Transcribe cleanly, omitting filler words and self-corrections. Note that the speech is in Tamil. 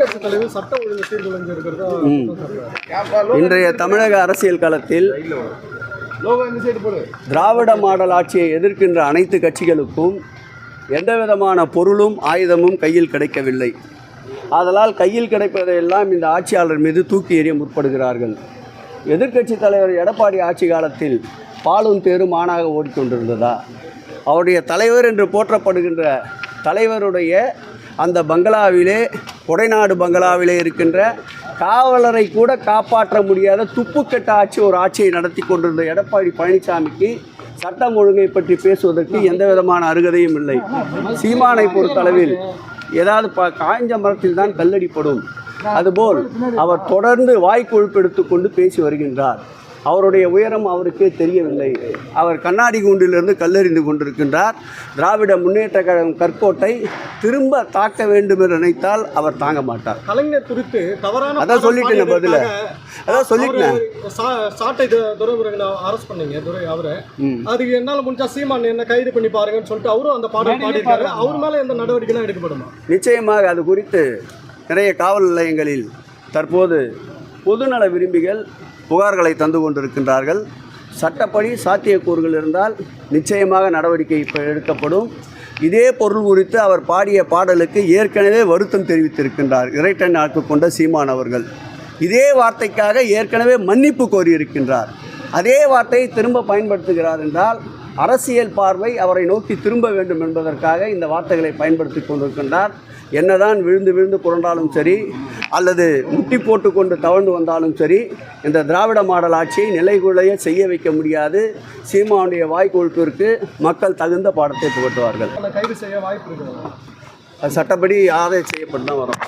எதிர்க்கட்சித் தலைவர் சட்ட ஒழுங்கு சீர்குலைஞ்சிருக்கிறதா இன்றைய தமிழக அரசியல் களத்தில் திராவிட மாடல் ஆட்சியை எதிர்க்கின்ற அனைத்து கட்சிகளுக்கும் எந்த விதமான பொருளும் ஆயுதமும் கையில் கிடைக்கவில்லை. ஆதலால் கையில் கிடைப்பதையெல்லாம் இந்த ஆட்சியாளர் மீது தூக்கி எறிய முற்படுகிறார்கள். எதிர்க்கட்சி தலைவர் எடப்பாடி ஆட்சி காலத்தில் பாலும் தேரும் ஆணாக ஓடிக்கொண்டிருந்ததா? அவருடைய தலைவர் என்று போற்றப்படுகின்ற தலைவருடைய அந்த பங்களாவிலே, கொடைநாடு பங்களாவிலே இருக்கின்ற காவலரை கூட காப்பாற்ற முடியாத துப்புக்கெட்ட ஒரு ஆட்சியை நடத்தி கொண்டிருந்த எடப்பாடி பழனிசாமிக்கு சட்டம் ஒழுங்கை பற்றி பேசுவதற்கு எந்த விதமான அருகதையும் இல்லை. சீமானை பொறுத்தளவில் ஏதாவது காய்ஞ்ச மரத்தில் தான் கல்லடிப்படும். அதுபோல் அவர் தொடர்ந்து வாய்க்கொழுப்பெடுத்து கொண்டு பேசி வருகின்றார். அவருடைய உயரம் அவருக்கே தெரியவில்லை. அவர் கண்ணாடி கூண்டிலிருந்து கல்லெறிந்து கொண்டிருக்கின்றார். திராவிட முன்னேற்ற கழகம் கற்கோட்டை திரும்ப தாக்க வேண்டும் என்று நினைத்தால் அவர் தாங்க மாட்டார். கலைஞர் குறித்து தவறான அதான் சொல்லிட்டேன், பதில் அதான் சொல்லிட்டேன். சாட்டை துரைமுருகன் அரெஸ்ட் பண்ணீங்க அவரை, அதுக்கு என்னால் முடிஞ்சா சீமான் என்ன கைது பண்ணி பாருங்கன்னு சொல்லிட்டு அவரும் அந்த பாடல் பாடியிருக்காரு. அவர் மேலே எந்த நடவடிக்கைலாம் எடுக்கப்படுமா? நிச்சயமாக அது குறித்து நிறைய காவல் நிலையங்களில் தற்போது பொதுநல விரும்பிகள் புகார்களை தந்து கொண்டிருக்கின்றார்கள். சட்டப்படி சாத்தியக்கூறுகள் இருந்தால் நிச்சயமாக நடவடிக்கை எடுக்கப்படும். இதே பொருள் குறித்து அவர் பாடிய பாடலுக்கு ஏற்கனவே வருத்தம் தெரிவித்திருக்கின்றார் இறைட்டன் ஆக்கு கொண்ட சீமான் அவர்கள். இதே வார்த்தைக்காக ஏற்கனவே மன்னிப்பு கோரியிருக்கின்றார். அதே வார்த்தையை திரும்ப பயன்படுத்துகிறார் என்றால் அரசியல் பார்வை அவரை நோக்கி திரும்ப வேண்டும் என்பதற்காக இந்த வார்த்தைகளை பயன்படுத்தி கொண்டிருக்கின்றார். என்னதான் விழுந்து விழுந்து புரண்டாலும் சரி, அல்லது முட்டி போட்டு கொண்டு தவழ்ந்து வந்தாலும் சரி, இந்த திராவிட மாடல் ஆட்சியை நிலைகுலைய செய்ய வைக்க முடியாது. சீமானுடைய வாய்க்கொழுப்பிற்கு மக்கள் தகுந்த பாடத்தை புகட்டுவார்கள். கைது செய்ய வாய்ப்பு இருக்கு. சட்டப்படி ஆதாயம் செய்யப்பட்டு தான் வரும்.